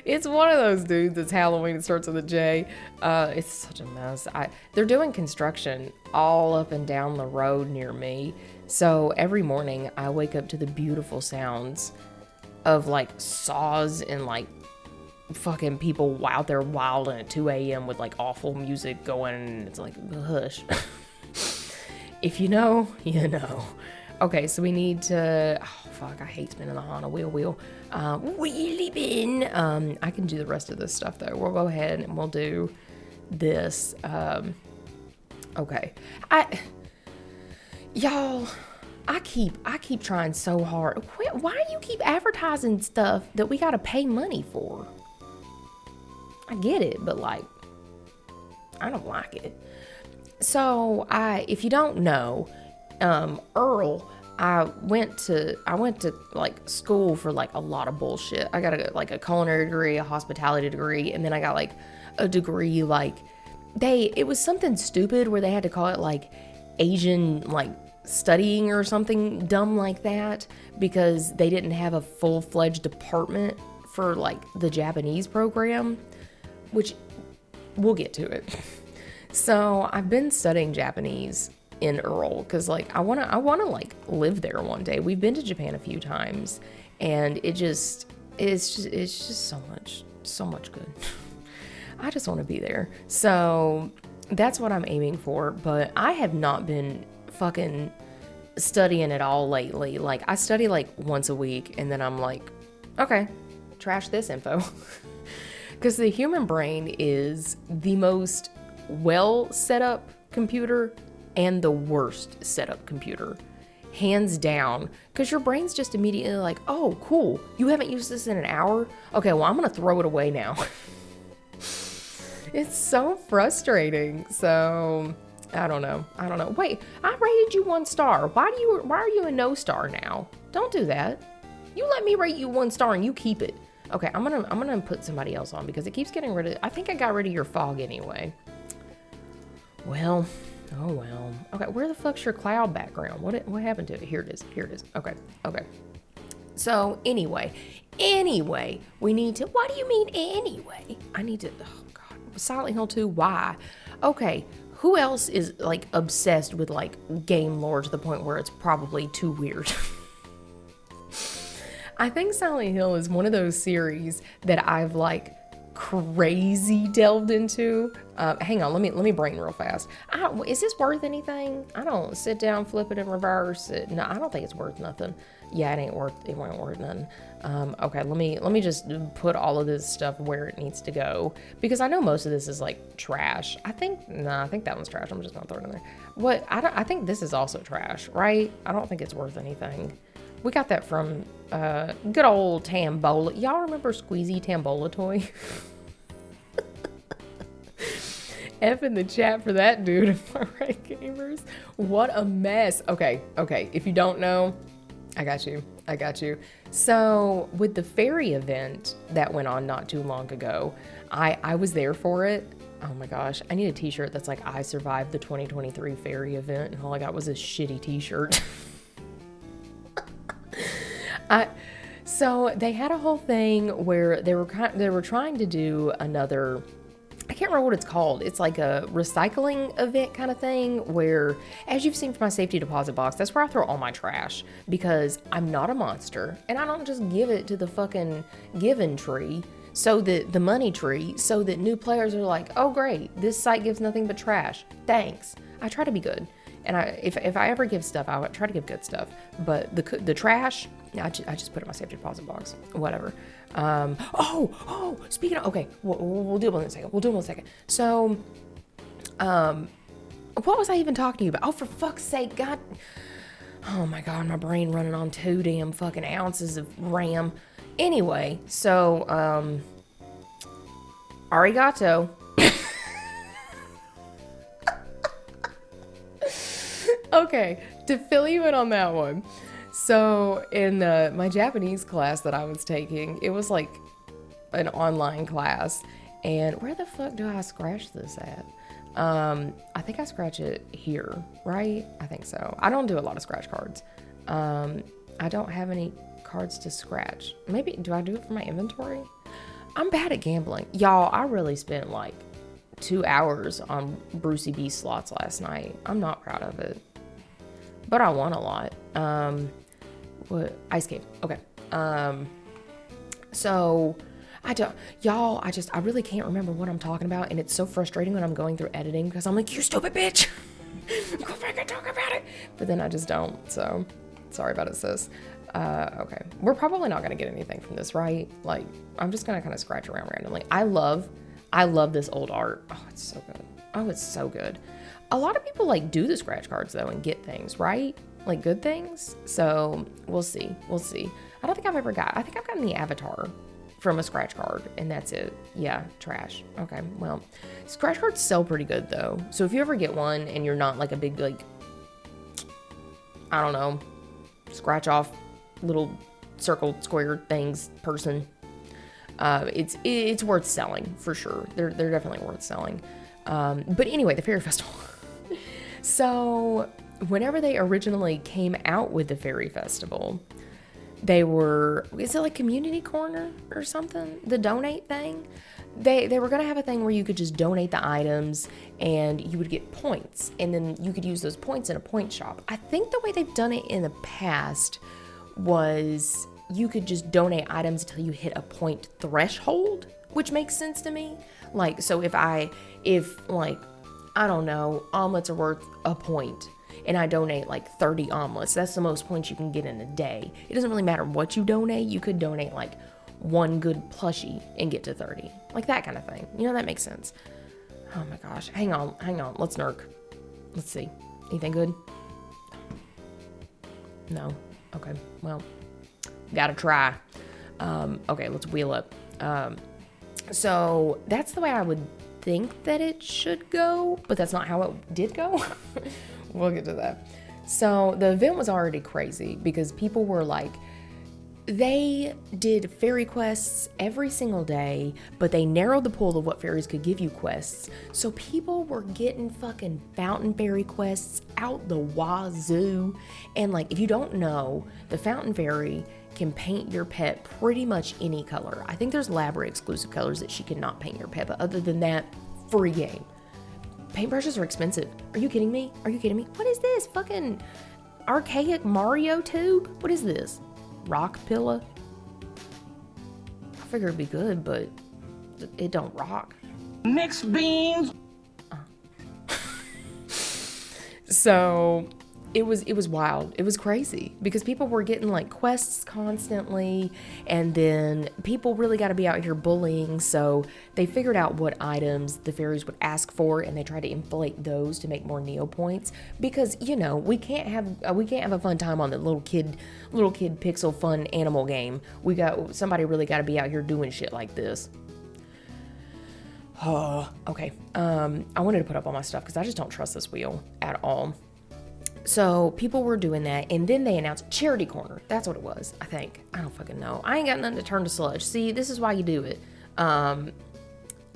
[SPEAKER 1] It's one of those dudes that's Halloween. It starts with a J. It's such a mess. They're doing construction all up and down the road near me. So every morning I wake up to the beautiful sounds of like saws and like fucking people out there wilding at 2 a.m. with like awful music going, and it's like, hush. If you know, you know. Okay, so we need to, oh fuck, I hate spinning the Hana wheel. Wheelie bin. I can do the rest of this stuff though. We'll go ahead and we'll do this. Okay. Y'all, I keep trying so hard. Why do you keep advertising stuff that we gotta pay money for? I get it, but like, I don't like it. So if you don't know, Earl, I went to like school for like a lot of bullshit. I got a culinary degree, a hospitality degree, and then I got like a degree like it was something stupid where they had to call it like Asian like studying or something dumb like that because they didn't have a full-fledged department for like the Japanese program, which we'll get to it. So I've been studying Japanese in Earl because like I wanna like live there one day. We've been to Japan a few times and it's just so much good. I just want to be there. So that's what I'm aiming for, but I have not been fucking studying at all lately. Like I study like once a week and then I'm like, okay, trash this info. Because the human brain is the most well set up computer and the worst set up computer, hands down. Because your brain's just immediately like, oh cool, you haven't used this in an hour? Okay, well I'm gonna throw it away now. It's so frustrating. So I don't know. Wait, I rated you 1 star. Why are you a no star now? Don't do that. You let me rate you 1 star and you keep it. Okay, I'm gonna put somebody else on because it keeps getting rid of. I think I got rid of your fog anyway. Well, oh well. Okay, where the fuck's your cloud background? What happened to it? Here it is. Okay. So anyway, we need to. What do you mean anyway? I need to. Oh God, Silent Hill 2. Why? Okay. Who else is like obsessed with like game lore to the point where it's probably too weird? I think Silent Hill is one of those series that I've like crazy delved into. Hang on, let me brain real fast. Is this worth anything? I don't sit down, flip it, and reverse it. No, I don't think it's worth nothing. Yeah, it won't worth nothing. Okay, let me just put all of this stuff where it needs to go because I know most of this is like trash. I think that one's trash. I'm just gonna throw it in there. I think this is also trash, right? I don't think it's worth anything. We got that from good old Tambola. Y'all remember Squeezy Tambola toy? F in the chat for that dude. Am I right, gamers? What a mess. Okay. If you don't know, I got you. So with the fairy event that went on not too long ago, I was there for it. Oh my gosh. I need a t-shirt that's like, I survived the 2023 fairy event. And all I got was a shitty t-shirt. So they had a whole thing where they were trying to do another, I can't remember what it's called. It's like a recycling event kind of thing where, as you've seen from my safety deposit box, that's where I throw all my trash because I'm not a monster and I don't just give it to the fucking giving tree, so that the money tree, so that new players are like, oh great, this site gives nothing but trash. Thanks. I try to be good. And if I ever give stuff, I try to give good stuff. But the trash, I just put it in my safety deposit box. Whatever. Speaking of, okay, we'll do it in a second. So, what was I even talking to you about? Oh, for fuck's sake, God. Oh my God, my brain running on 2 damn fucking ounces of RAM. Anyway, so, arigato. Okay, to fill you in on that one. So in my Japanese class that I was taking, it was like an online class. And where the fuck do I scratch this at? I think I scratch it here, right? I think so. I don't do a lot of scratch cards. I don't have any cards to scratch. Maybe, do I do it for my inventory? I'm bad at gambling. Y'all, I really spent like 2 hours on Brucey B slots last night. I'm not proud of it. But I won a lot. What? Ice Cave. Okay. So I really can't remember what I'm talking about, and it's so frustrating when I'm going through editing because I'm like, you stupid bitch. Go back and talk about it. But then I just don't. So sorry about it, sis. Okay. We're probably not gonna get anything from this, right? Like, I'm just gonna kind of scratch around randomly. I love this old art. Oh, it's so good. Oh, it's so good. A lot of people like do the scratch cards though and get things, right? Like good things. So we'll see. I don't think I've gotten the avatar from a scratch card and that's it. Yeah, trash. Okay, well, scratch cards sell pretty good though. So if you ever get one and you're not like a big, like, I don't know, scratch off little circle square things person. It's worth selling for sure. They're definitely worth selling. But anyway, the Fairy Festival. So whenever they originally came out with the Fairy Festival, is it like Community Corner or something? The donate thing? They were going to have a thing where you could just donate the items and you would get points. And then you could use those points in a point shop. I think the way they've done it in the past was you could just donate items until you hit a point threshold, which makes sense to me. Like, so if like, I don't know, omelets are worth a point and I donate like 30 omelets, that's the most points you can get in a day. It doesn't really matter what you donate. You could donate like one good plushie and get to 30, like that kind of thing. You know, that makes sense. Oh my gosh. Hang on. Let's nerk. Let's see. Anything good? No. Okay. Well, gotta try. Okay, let's wheel up. So that's the way I would think that it should go, but that's not how it did go. We'll get to that. So the event was already crazy because people were like, they did fairy quests every single day, but they narrowed the pool of what fairies could give you quests. So people were getting fucking fountain fairy quests out the wazoo. And like, if you don't know, the fountain fairy can paint your pet pretty much any color. I think there's Labra exclusive colors that she cannot paint your pet, but other than that, free game. Paintbrushes are expensive. Are you kidding me? What is this? Fucking archaic Mario tube? What is this? Rock pillow? I figure it'd be good, but it don't rock.
[SPEAKER 2] Mixed beans.
[SPEAKER 1] So it was wild. It was crazy because people were getting like quests constantly, and then people really got to be out here bullying. So they figured out what items the fairies would ask for, and they tried to inflate those to make more Neo points. Because you know we can't have a fun time on the little kid pixel fun animal game. Somebody really got to be out here doing shit like this. Okay. I wanted to put up all my stuff because I just don't trust this wheel at all. So people were doing that, and then they announced Charity Corner. That's what it was, I think. I don't fucking know. I ain't got nothing to turn to sludge. See, this is why you do it.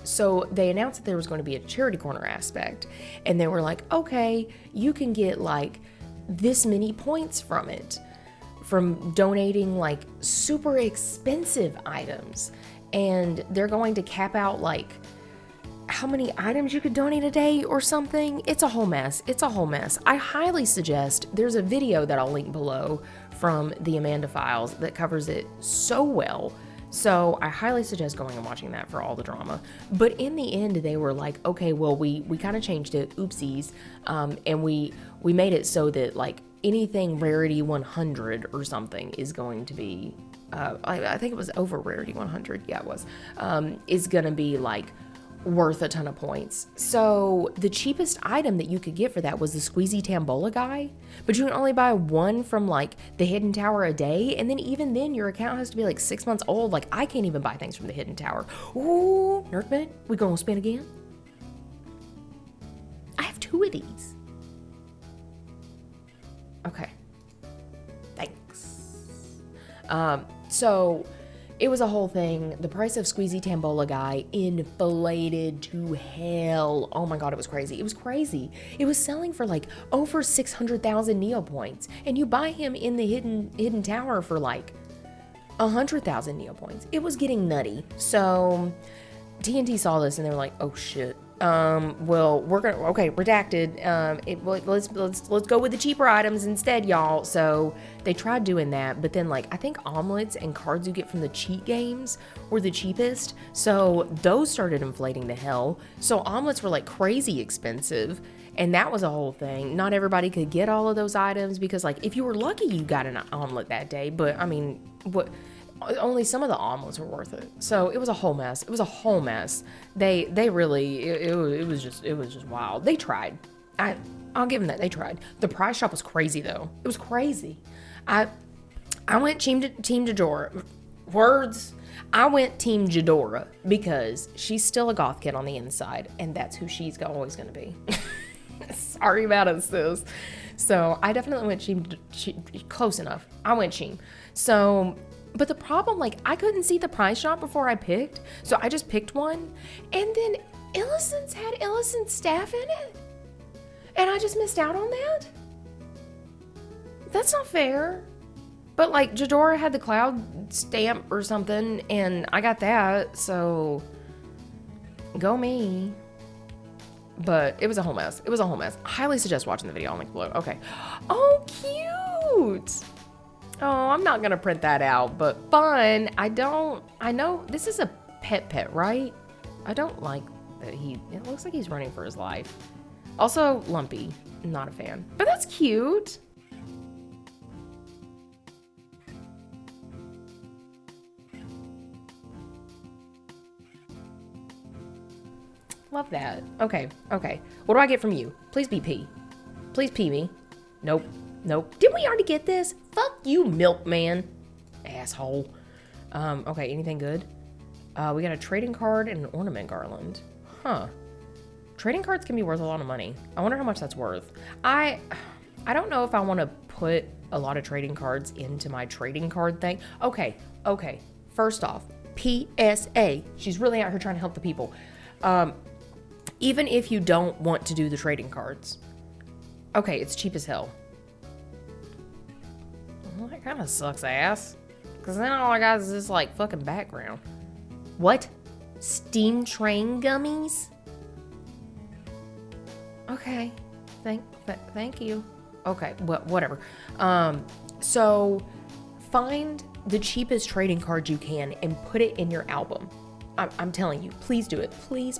[SPEAKER 1] So they announced that there was going to be a Charity Corner aspect, and they were like, okay, you can get like this many points from it, from donating like super expensive items, and they're going to cap out like how many items you could donate a day or something. It's a whole mess. I highly suggest, there's a video that I'll link below from the Amanda Files that covers it so well. So I highly suggest going and watching that for all the drama. But in the end, they were like, okay, well, we kind of changed it, oopsies. And we made it so that like anything rarity 100 or something is going to be, I think it was over rarity 100. Yeah, it was, is going to be like worth a ton of points. So the cheapest item that you could get for that was the Squeezy Tambola guy, but you can only buy one from like the Hidden Tower a day, and then even then your account has to be like 6 months old. Like I can't even buy things from the Hidden Tower. Ooh, nerd minute, we gonna spin again? I have 2 of these. Okay, thanks. So it was a whole thing. The price of Squeezy Tambola guy inflated to hell. Oh my god, it was crazy. It was selling for like over 600,000 Neo points, and you buy him in the hidden tower for like 100,000 Neo points. It was getting nutty. So TNT saw this and they were like, "Oh shit. Well, we're gonna redacted. Let's go with the cheaper items instead, y'all." So they tried doing that, but then like I think omelets and cards you get from the cheat games were the cheapest, so those started inflating to hell. So omelets were like crazy expensive, and that was a whole thing. Not everybody could get all of those items because like if you were lucky, you got an omelet that day. But I mean, only some of the omelets were worth it. So it was a whole mess. They really, it was just wild. They tried. I'll give them that. They tried. The prize shop was crazy though. It was crazy. I went team Jadora. I went team Jadora because she's still a goth kid on the inside, and that's who she's always going to be. Sorry about it, sis. So I definitely went Sheem, close enough. I went Sheem. So, but the problem, like, I couldn't see the price shop before I picked. So I just picked one. And then Illison's had Illison's staff in it. And I just missed out on that? That's not fair. But like Jadora had the cloud stamp or something, and I got that, so go me. But it was a whole mess. It was a whole mess. I highly suggest watching the video. I'll link below. Okay. Oh, cute. Oh, I'm not gonna print that out, but fun. I know this is a pet, right? I don't like that it looks like he's running for his life. Also, Lumpy, not a fan. But that's cute. Love that. Okay. What do I get from you? Please be P. Please P me. Nope. Didn't we already get this? Fuck you, milkman. Asshole. Okay, anything good? We got a trading card and an ornament garland. Huh. Trading cards can be worth a lot of money. I wonder how much that's worth. I don't know if I want to put a lot of trading cards into my trading card thing. Okay. First off, PSA. She's really out here trying to help the people. Even if you don't want to do the trading cards. Okay, it's cheap as hell. Well, that kind of sucks ass. Because then all I got is this, like, fucking background. What? Steam train gummies? Okay. Thank you. Okay, whatever. So, find the cheapest trading card you can and put it in your album. I'm telling you, please do it. Please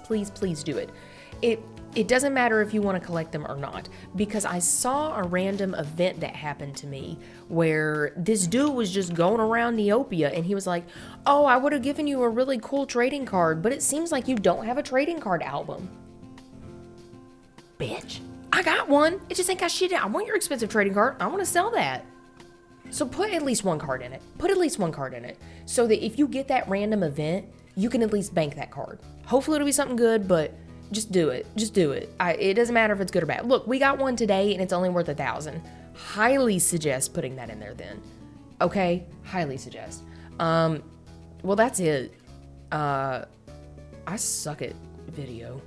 [SPEAKER 1] do it. It doesn't matter if you want to collect them or not, because I saw a random event that happened to me where this dude was just going around Neopia and he was like, oh, I would have given you a really cool trading card, but it seems like you don't have a trading card album. Bitch, I got one. It just ain't got shit in it. I want your expensive trading card. I want to sell that. So put at least one card in it. So that if you get that random event, you can at least bank that card. Hopefully it'll be something good, but just do it. It doesn't matter if it's good or bad. Look, we got one today and it's only worth 1,000. Highly suggest putting that in there then. Okay? Highly suggest. Well, that's it. I suck at video.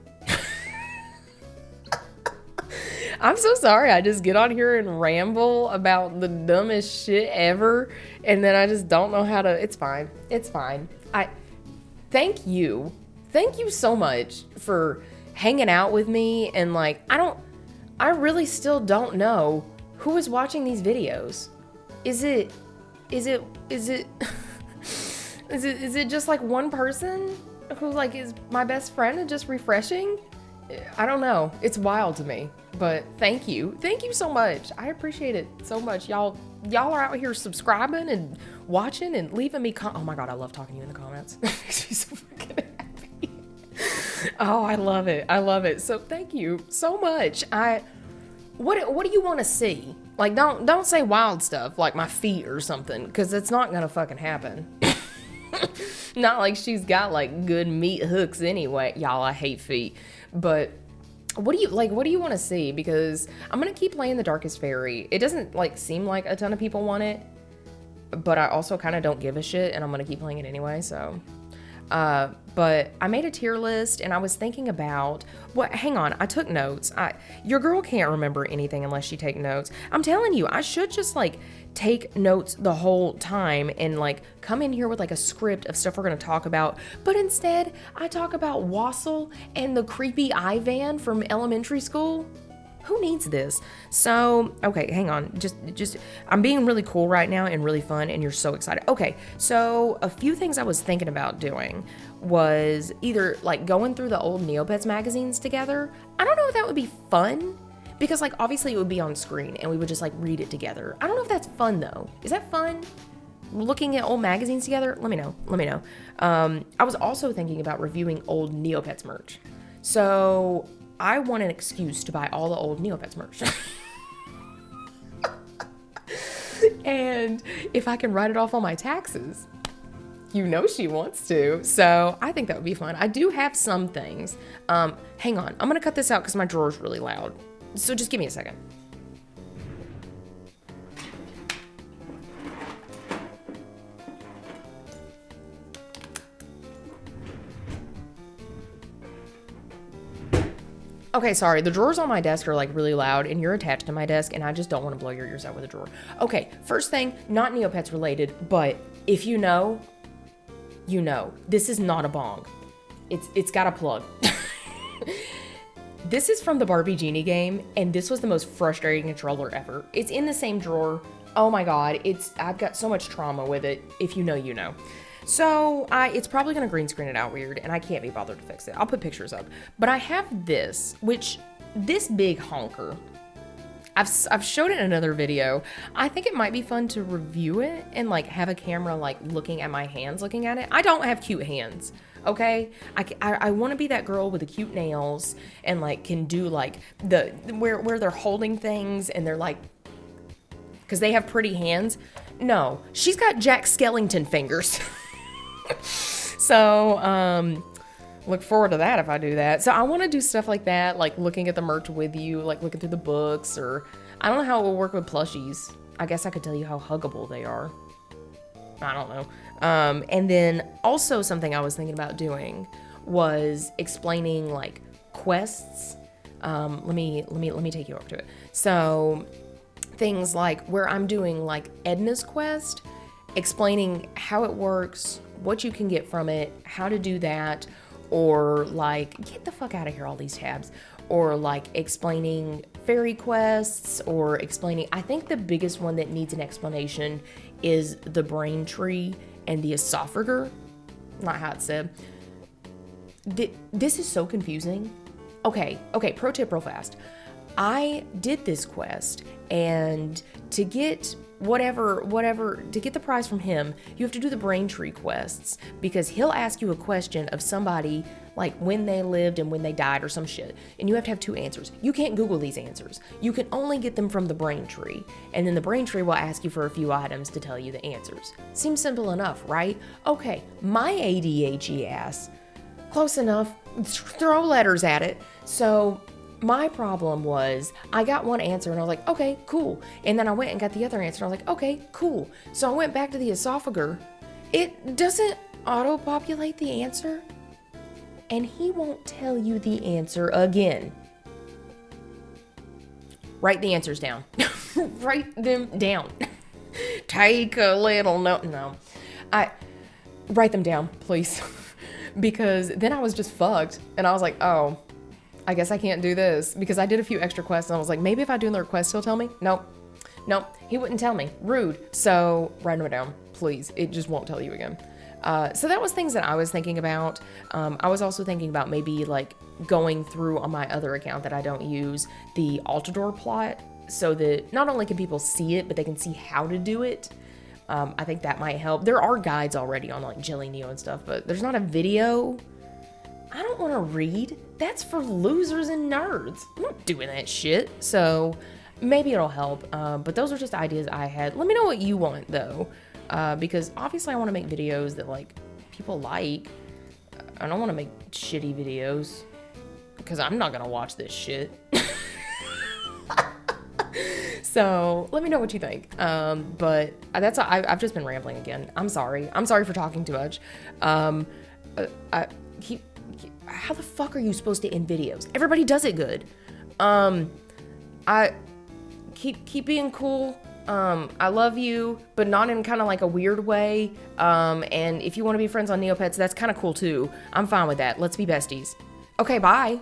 [SPEAKER 1] I'm so sorry. I just get on here and ramble about the dumbest shit ever, and then I just don't know how to. It's fine. Thank you so much for hanging out with me, and like, I really still don't know who is watching these videos. Is it just like one person who like is my best friend and just refreshing? I don't know. It's wild to me, but thank you so much. I appreciate it so much. Y'all are out here subscribing and watching and leaving me oh my god, I love talking to you in the comments. It makes me so freaking happy. Oh, I love it. So thank you so much. What do you want to see? Like, don't say wild stuff like my feet or something, because it's not gonna fucking happen. Not like she's got like good meat hooks anyway. Y'all, I hate feet. But what do you want to see? Because I'm gonna keep playing the Darkest Fairy. It doesn't like seem like a ton of people want it, but I also kind of don't give a shit, and I'm gonna keep playing it anyway. So but I made a tier list, and I was thinking about hang on, I took notes. Your girl can't remember anything unless you take notes. I'm telling you, I should just like take notes the whole time and like come in here with like a script of stuff we're gonna talk about, but instead I talk about Wassel and the creepy Ivan from elementary school. Who needs this? So, okay, hang on. Just, I'm being really cool right now and really fun, and you're so excited. Okay, so a few things I was thinking about doing was either like going through the old Neopets magazines together. I don't know if that would be fun, because like obviously it would be on screen and we would just like read it together. I don't know if that's fun though. Is that fun? Looking at old magazines together? Let me know. I was also thinking about reviewing old Neopets merch. So I want an excuse to buy all the old Neopets merch. And if I can write it off on my taxes, you know she wants to. So I think that would be fun. I do have some things. Hang on. I'm going to cut this out because my drawer's really loud. So just give me a second. Okay, sorry. The drawers on my desk are like really loud and you're attached to my desk and I just don't want to blow your ears out with a drawer. Okay, first thing, not Neopets related, but if you know, you know. This is not a bong. It's got a plug. This is from the Barbie Genie game and this was the most frustrating controller ever. It's in the same drawer. Oh my god, I've got so much trauma with it. If you know, you know. So it's probably gonna green screen it out weird and I can't be bothered to fix it. I'll put pictures up. But I have this, this big honker, I've showed it in another video. I think it might be fun to review it and like have a camera like looking at my hands looking at it. I don't have cute hands, okay? I want to be that girl with the cute nails and like can do like where they're holding things and they're like, because they have pretty hands. No, she's got Jack Skellington fingers. So, look forward to that if I do that. So I want to do stuff like that, like looking at the merch with you, like looking through the books, or I don't know how it will work with plushies. I guess I could tell you how huggable they are. I don't know. And then also something I was thinking about doing was explaining like quests. Let me take you over to it. So things like where I'm doing like Edna's quest, explaining how it works, what you can get from it, how to do that, or like, get the fuck out of here, all these tabs, or like explaining fairy quests, or explaining, I think the biggest one that needs an explanation is the brain tree and the esophager, not how it's said. This is so confusing. Okay, pro tip real fast. I did this quest, and to get to get the prize from him, you have to do the brain tree quests, because he'll ask you a question of somebody, like when they lived and when they died or some shit, and you have to have 2 answers. You can't Google these answers. You can only get them from the brain tree, and then the brain tree will ask you for a few items to tell you the answers. Seems simple enough, right? Okay, my ADHD ass, close enough, throw letters at it. So my problem was I got one answer and I was like, okay, cool. And then I went and got the other answer and I was like, okay, cool. So I went back to the esophager. It doesn't auto-populate the answer, and he won't tell you the answer again. Write the answers down. Write them down. Take a little note. No. Write them down, please. Because then I was just fucked and I was like, oh, I guess I can't do this, because I did a few extra quests and I was like, maybe if I do another quest, he'll tell me. Nope, he wouldn't tell me. Rude. So write them down, please. It just won't tell you again. So that was things that I was thinking about. I was also thinking about maybe like going through on my other account that I don't use, the Altador plot, so that not only can people see it, but they can see how to do it. I think that might help. There are guides already on like Jelly Neo and stuff, but there's not a video. I don't want to read. That's for losers and nerds. I'm not doing that shit. So maybe it'll help. But those are just ideas I had. Let me know what you want though. Because obviously I want to make videos that like people like. I don't want to make shitty videos, because I'm not going to watch this shit. So let me know what you think. But I've just been rambling again. I'm sorry. I'm sorry for talking too much. How the fuck are you supposed to end videos? Everybody does it good. I keep being cool. I love you, but not in kind of like a weird way. And if you want to be friends on Neopets, that's kind of cool too. I'm fine with that. Let's be besties. Okay, bye.